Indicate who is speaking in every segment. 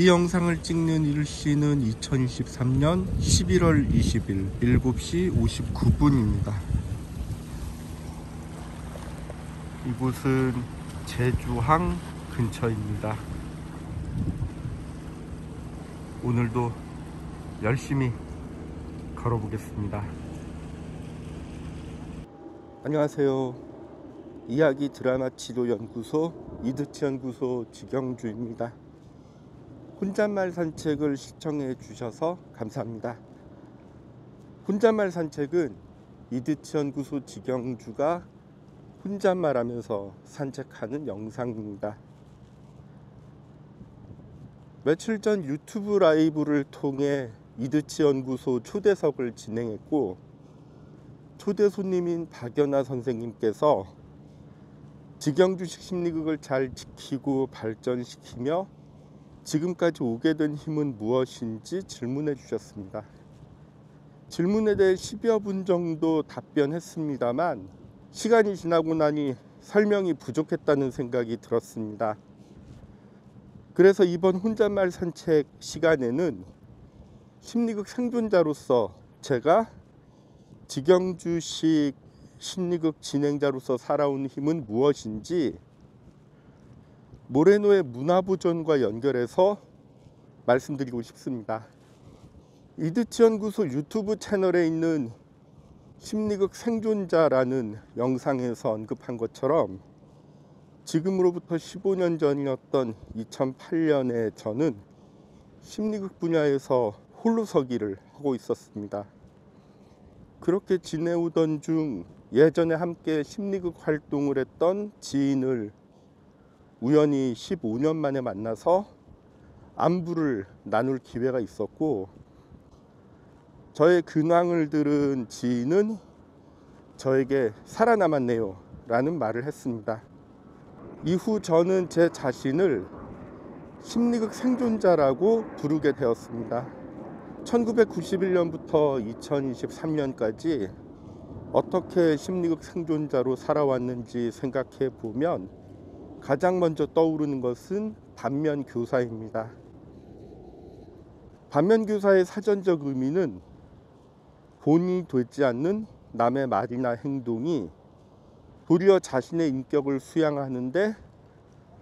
Speaker 1: 이 영상을 찍는 일시는 2023년 11월 20일 7시 59분입니다. 이곳은 제주항 근처입니다. 오늘도 열심히 걸어보겠습니다. 안녕하세요. 이야기 드라마 치료 연구소 이드치 연구소 지경주입니다. 혼잣말 산책을 시청해 주셔서 감사합니다. 혼잣말 산책은 이드치 연구소 지경주가 혼잣말하면서 산책하는 영상입니다. 며칠 전 유튜브 라이브를 통해 이드치 연구소 초대석을 진행했고, 초대 손님인 박연아 선생님께서 직영주식 심리극을 잘 지키고 발전시키며 지금까지 오게 된 힘은 무엇인지 질문해 주셨습니다. 질문에 대해 10여 분 정도 답변했습니다만 시간이 지나고 나니 설명이 부족했다는 생각이 들었습니다. 그래서 이번 혼잣말 산책 시간에는 심리극 생존자로서 제가 직영주식 심리극 진행자로서 살아온 힘은 무엇인지 모레노의 문화보존과 연결해서 말씀드리고 싶습니다. 이드치 연구소 유튜브 채널에 있는 심리극 생존자라는 영상에서 언급한 것처럼 지금으로부터 15년 전이었던 2008년에 저는 심리극 분야에서 홀로서기를 하고 있었습니다. 그렇게 지내오던 중 예전에 함께 심리극 활동을 했던 지인을 우연히 15년 만에 만나서 안부를 나눌 기회가 있었고, 저의 근황을 들은 지인은 저에게 살아남았네요 라는 말을 했습니다. 이후 저는 제 자신을 심리극 생존자라고 부르게 되었습니다. 1991년부터 2023년까지 어떻게 심리극 생존자로 살아왔는지 생각해 보면 가장 먼저 떠오르는 것은 반면교사입니다. 반면교사의 사전적 의미는 본이 되지 않는 남의 말이나 행동이 도리어 자신의 인격을 수양하는데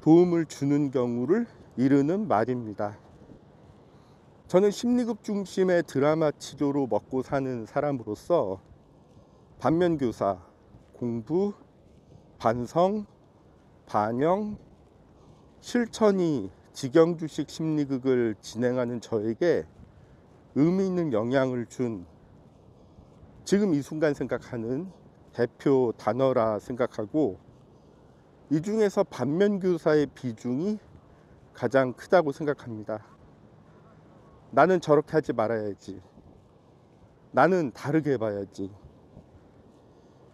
Speaker 1: 도움을 주는 경우를 이르는 말입니다. 저는 심리극 중심의 드라마 치료로 먹고 사는 사람으로서 반면교사, 공부, 반성, 반영, 실천이 직영주식 심리극을 진행하는 저에게 의미 있는 영향을 준 지금 이 순간 생각하는 대표 단어라 생각하고, 이 중에서 반면교사의 비중이 가장 크다고 생각합니다. 나는 저렇게 하지 말아야지. 나는 다르게 해봐야지.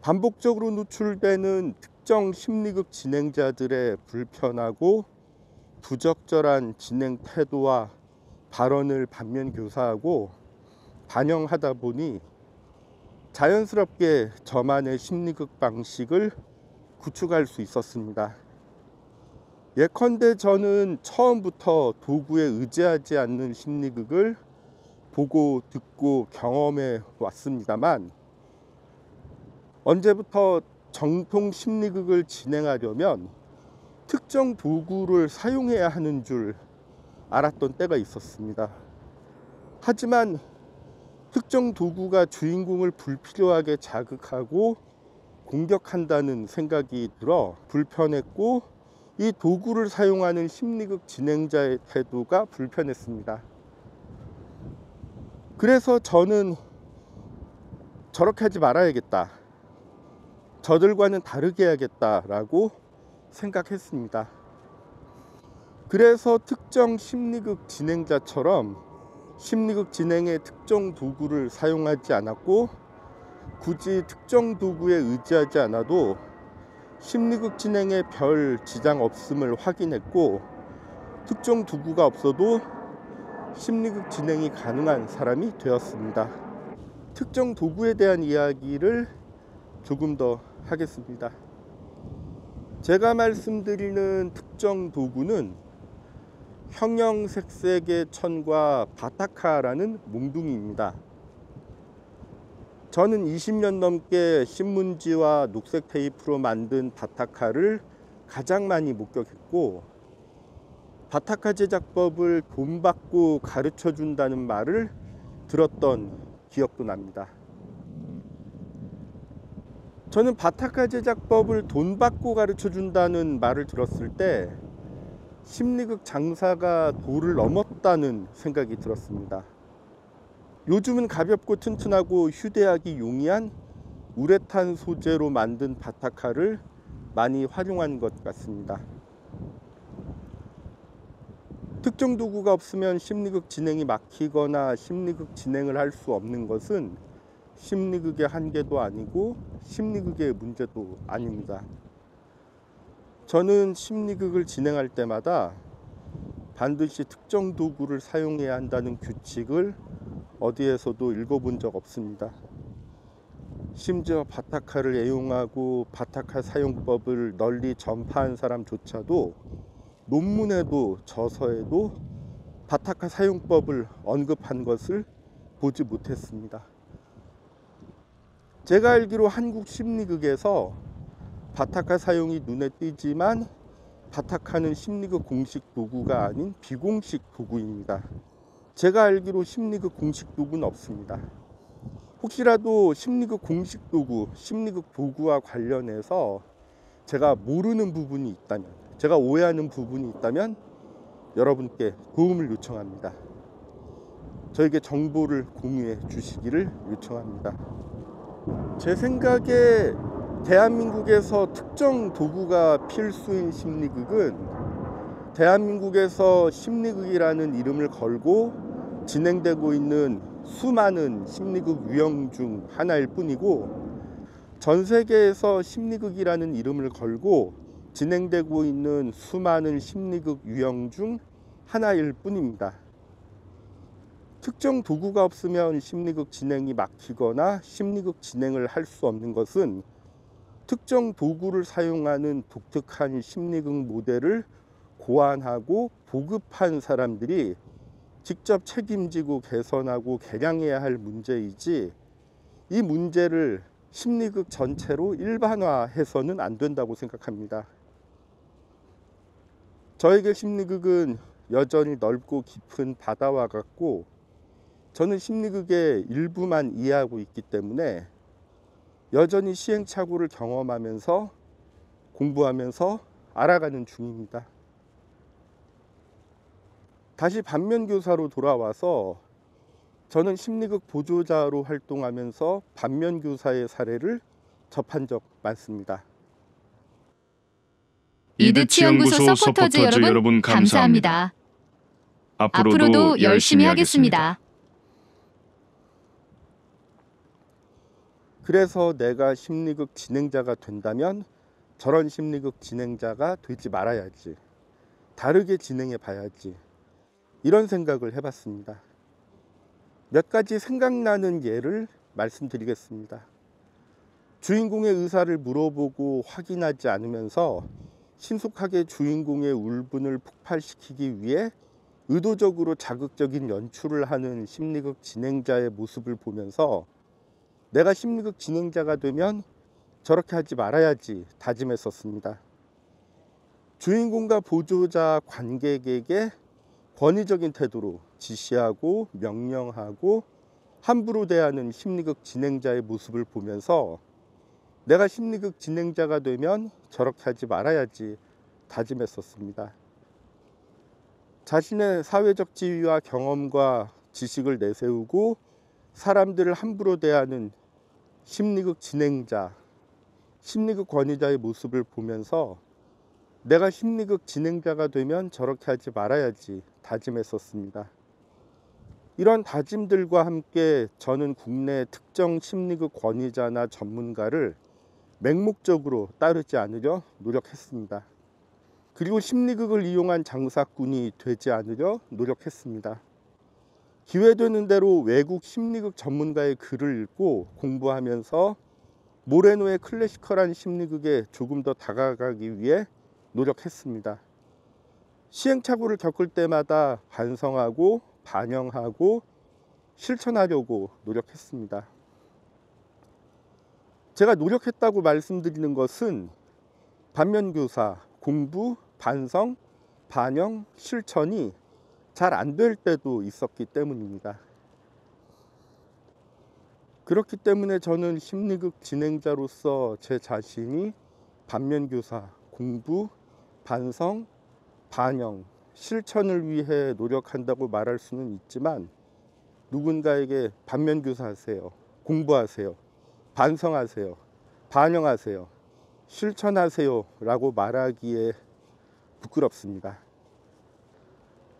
Speaker 1: 반복적으로 노출되는 특정 심리극 진행자들의 불편하고 부적절한 진행 태도와 발언을 반면교사하고 반영하다 보니 자연스럽게 저만의 심리극 방식을 구축할 수 있었습니다. 예컨대 저는 처음부터 도구에 의지하지 않는 심리극을 보고 듣고 경험해 왔습니다만, 언제부터 정통 심리극을 진행하려면 특정 도구를 사용해야 하는 줄 알았던 때가 있었습니다. 하지만 특정 도구가 주인공을 불필요하게 자극하고 공격한다는 생각이 들어 불편했고, 이 도구를 사용하는 심리극 진행자의 태도가 불편했습니다. 그래서 저는 저렇게 하지 말아야겠다, 저들과는 다르게 해야겠다라고 생각했습니다. 그래서 특정 심리극 진행자처럼 심리극 진행에 특정 도구를 사용하지 않았고, 굳이 특정 도구에 의지하지 않아도 심리극 진행에 별 지장 없음을 확인했고, 특정 도구가 없어도 심리극 진행이 가능한 사람이 되었습니다. 특정 도구에 대한 이야기를 조금 더 하겠습니다. 제가 말씀드리는 특정 도구는 형형색색의 천과 바타카라는 몽둥이입니다. 저는 20년 넘게 신문지와 녹색 테이프로 만든 바타카를 가장 많이 목격했고, 바타카 제작법을 돈 받고 가르쳐 준다는 말을 들었던 기억도 납니다. 저는 바타카 제작법을 돈 받고 가르쳐 준다는 말을 들었을 때 심리극 장사가 도를 넘었다는 생각이 들었습니다. 요즘은 가볍고 튼튼하고 휴대하기 용이한 우레탄 소재로 만든 바타카를 많이 활용한 것 같습니다. 특정 도구가 없으면 심리극 진행이 막히거나 심리극 진행을 할 수 없는 것은 심리극의 한계도 아니고 심리극의 문제도 아닙니다. 저는 심리극을 진행할 때마다 반드시 특정 도구를 사용해야 한다는 규칙을 어디에서도 읽어본 적 없습니다. 심지어 바타카를 애용하고 바타카 사용법을 널리 전파한 사람조차도 논문에도 저서에도 바타카 사용법을 언급한 것을 보지 못했습니다. 제가 알기로 한국 심리극에서 바타카 사용이 눈에 띄지만 바타카는 심리극 공식 도구가 아닌 비공식 도구입니다. 제가 알기로 심리극 공식 도구는 없습니다. 혹시라도 심리극 공식 도구, 심리극 도구와 관련해서 제가 모르는 부분이 있다면, 제가 오해하는 부분이 있다면 여러분께 도움을 요청합니다. 저에게 정보를 공유해 주시기를 요청합니다. 제 생각에 대한민국에서 특정 도구가 필수인 심리극은 대한민국에서 심리극이라는 이름을 걸고 진행되고 있는 수많은 심리극 유형 중 하나일 뿐이고, 전 세계에서 심리극이라는 이름을 걸고 진행되고 있는 수많은 심리극 유형 중 하나일 뿐입니다. 특정 도구가 없으면 심리극 진행이 막히거나 심리극 진행을 할 수 없는 것은 특정 도구를 사용하는 독특한 심리극 모델을 고안하고 보급한 사람들이 직접 책임지고 개선하고 개량해야 할 문제이지, 이 문제를 심리극 전체로 일반화해서는 안 된다고 생각합니다. 저에게 심리극은 여전히 넓고 깊은 바다와 같고, 저는 심리극의 일부만 이해하고 있기 때문에 여전히 시행착오를 경험하면서 공부하면서 알아가는 중입니다. 다시 반면교사로 돌아와서 저는 심리극 보조자로 활동하면서 반면교사의 사례를 접한 적 많습니다.
Speaker 2: 이드치연구소 서포터즈 여러분 감사합니다. 앞으로도 열심히 하겠습니다.
Speaker 1: 그래서 내가 심리극 진행자가 된다면 저런 심리극 진행자가 되지 말아야지, 다르게 진행해 봐야지, 이런 생각을 해봤습니다. 몇 가지 생각나는 예를 말씀드리겠습니다. 주인공의 의사를 물어보고 확인하지 않으면서 신속하게 주인공의 울분을 폭발시키기 위해 의도적으로 자극적인 연출을 하는 심리극 진행자의 모습을 보면서 내가 심리극 진행자가 되면 저렇게 하지 말아야지 다짐했었습니다. 주인공과 보조자 관객에게 권위적인 태도로 지시하고 명령하고 함부로 대하는 심리극 진행자의 모습을 보면서 내가 심리극 진행자가 되면 저렇게 하지 말아야지 다짐했었습니다. 자신의 사회적 지위와 경험과 지식을 내세우고 사람들을 함부로 대하는 심리극 진행자, 심리극 권위자의 모습을 보면서 내가 심리극 진행자가 되면 저렇게 하지 말아야지 다짐했었습니다. 이런 다짐들과 함께 저는 국내 특정 심리극 권위자나 전문가를 맹목적으로 따르지 않으려 노력했습니다. 그리고 심리극을 이용한 장사꾼이 되지 않으려 노력했습니다. 기회되는 대로 외국 심리극 전문가의 글을 읽고 공부하면서 모레노의 클래시컬한 심리극에 조금 더 다가가기 위해 노력했습니다. 시행착오를 겪을 때마다 반성하고 반영하고 실천하려고 노력했습니다. 제가 노력했다고 말씀드리는 것은 반면교사, 공부, 반성, 반영, 실천이 잘 안 될 때도 있었기 때문입니다. 그렇기 때문에 저는 심리극 진행자로서 제 자신이 반면교사, 공부, 반성, 반영, 실천을 위해 노력한다고 말할 수는 있지만 누군가에게 반면교사하세요, 공부하세요, 반성하세요, 반영하세요, 실천하세요 라고 말하기에 부끄럽습니다.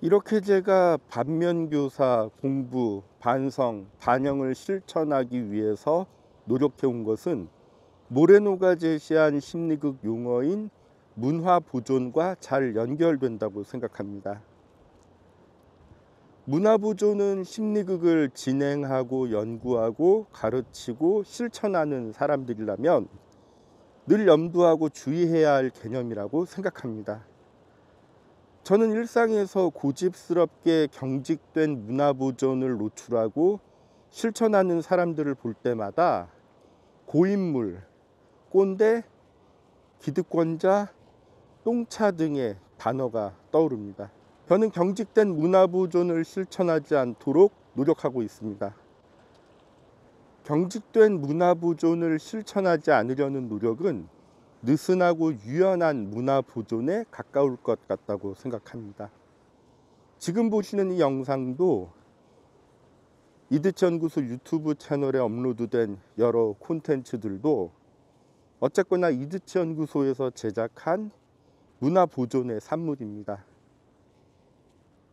Speaker 1: 이렇게 제가 반면교사, 공부, 반성, 반영을 실천하기 위해서 노력해온 것은 모레노가 제시한 심리극 용어인 문화보존과 잘 연결된다고 생각합니다. 문화보존은 심리극을 진행하고 연구하고 가르치고 실천하는 사람들이라면 늘 염두하고 주의해야 할 개념이라고 생각합니다. 저는 일상에서 고집스럽게 경직된 문화보존을 노출하고 실천하는 사람들을 볼 때마다 고인물, 꼰대, 기득권자, 똥차 등의 단어가 떠오릅니다. 저는 경직된 문화보존을 실천하지 않도록 노력하고 있습니다. 경직된 문화보존을 실천하지 않으려는 노력은 느슨하고 유연한 문화보존에 가까울 것 같다고 생각합니다. 지금 보시는 이 영상도 이드치연구소 유튜브 채널에 업로드된 여러 콘텐츠들도 어쨌거나 이드치연구소에서 제작한 문화보존의 산물입니다.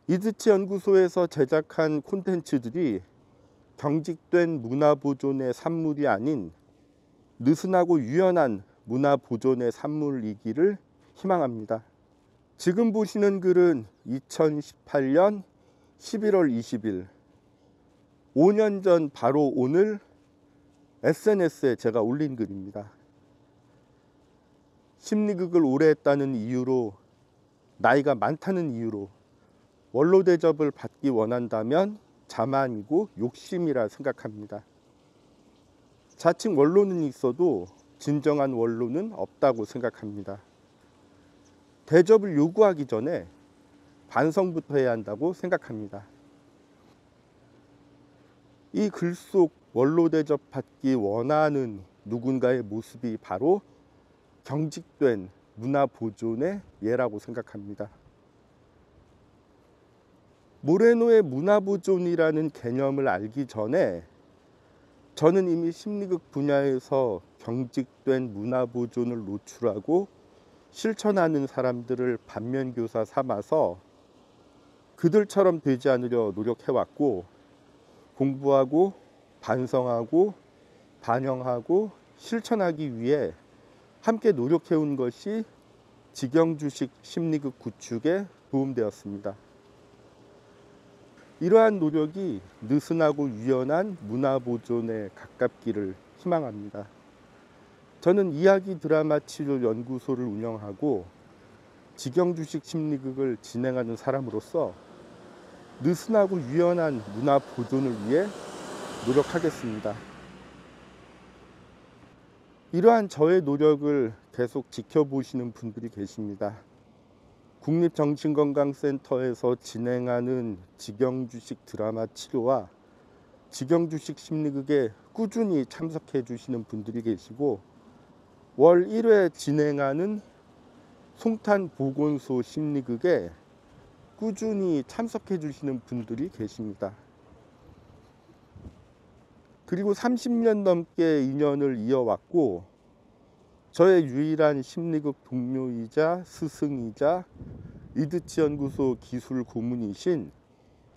Speaker 1: 이드치연구소에서 제작한 콘텐츠들이 경직된 문화보존의 산물이 아닌 느슨하고 유연한 문화보존의 산물이기를 희망합니다. 지금 보시는 글은 2018년 11월 20일 5년 전 바로 오늘 SNS에 제가 올린 글입니다. 심리극을 오래 했다는 이유로, 나이가 많다는 이유로 원로 대접을 받기 원한다면 자만이고 욕심이라 생각합니다. 자칭 원로는 있어도 진정한 원로는 없다고 생각합니다. 대접을 요구하기 전에 반성부터 해야 한다고 생각합니다. 이 글 속 원로 대접 받기 원하는 누군가의 모습이 바로 경직된 문화 보존의 예라고 생각합니다. 모레노의 문화 보존이라는 개념을 알기 전에 저는 이미 심리극 분야에서 경직된 문화 보존을 노출하고 실천하는 사람들을 반면교사 삼아서 그들처럼 되지 않으려 노력해왔고, 공부하고 반성하고 반영하고 실천하기 위해 함께 노력해온 것이 직영주식 심리극 구축에 도움되었습니다. 이러한 노력이 느슨하고 유연한 문화 보존에 가깝기를 희망합니다. 저는 이야기 드라마 치료 연구소를 운영하고 직영주식 심리극을 진행하는 사람으로서 느슨하고 유연한 문화 보존을 위해 노력하겠습니다. 이러한 저의 노력을 계속 지켜보시는 분들이 계십니다. 국립정신건강센터에서 진행하는 직영주식 드라마 치료와 직영주식 심리극에 꾸준히 참석해 주시는 분들이 계시고, 월 1회 진행하는 송탄보건소 심리극에 꾸준히 참석해 주시는 분들이 계십니다. 그리고 30년 넘게 인연을 이어왔고, 저의 유일한 심리극 동료이자 스승이자 이드치연구소 기술 고문이신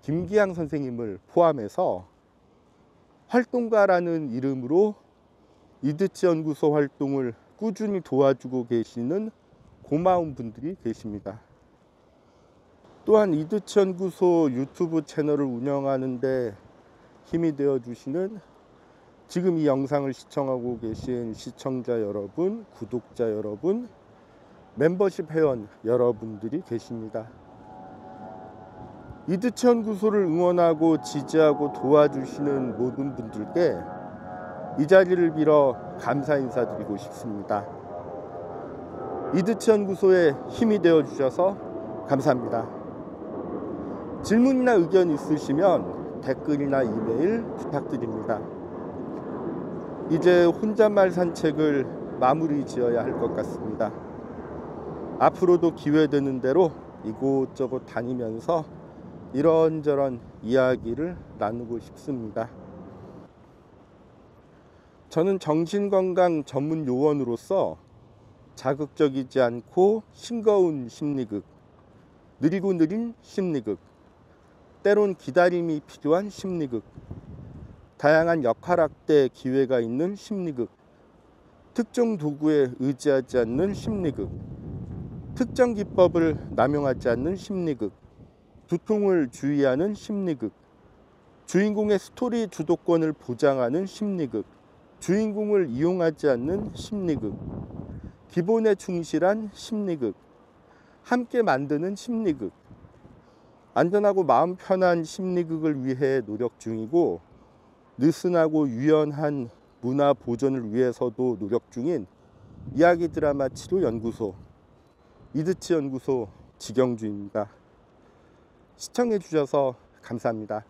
Speaker 1: 김기양 선생님을 포함해서 활동가라는 이름으로 이드치연구소 활동을 꾸준히 도와주고 계시는 고마운 분들이 계십니다. 또한 이드치연구소 유튜브 채널을 운영하는 데 힘이 되어 주시는 지금 이 영상을 시청하고 계신 시청자 여러분, 구독자 여러분, 멤버십 회원 여러분들이 계십니다. 이드치 연구소를 응원하고 지지하고 도와주시는 모든 분들께 이 자리를 빌어 감사 인사드리고 싶습니다. 이드치 연구소에 힘이 되어 주셔서 감사합니다. 질문이나 의견 있으시면 댓글이나 이메일 부탁드립니다. 이제 혼잣말 산책을 마무리 지어야 할 것 같습니다. 앞으로도 기회 되는 대로 이곳저곳 다니면서 이런저런 이야기를 나누고 싶습니다. 저는 정신건강 전문 요원으로서 자극적이지 않고 싱거운 심리극, 느리고 느린 심리극, 때론 기다림이 필요한 심리극, 다양한 역할학대 기회가 있는 심리극, 특정 도구에 의지하지 않는 심리극, 특정 기법을 남용하지 않는 심리극, 두통을 주의하는 심리극, 주인공의 스토리 주도권을 보장하는 심리극, 주인공을 이용하지 않는 심리극, 기본에 충실한 심리극, 함께 만드는 심리극, 안전하고 마음 편한 심리극을 위해 노력 중이고 느슨하고 유연한 문화 보존을 위해서도 노력 중인 이야기 드라마 치료 연구소 이드치 연구소 지경주입니다. 시청해 주셔서 감사합니다.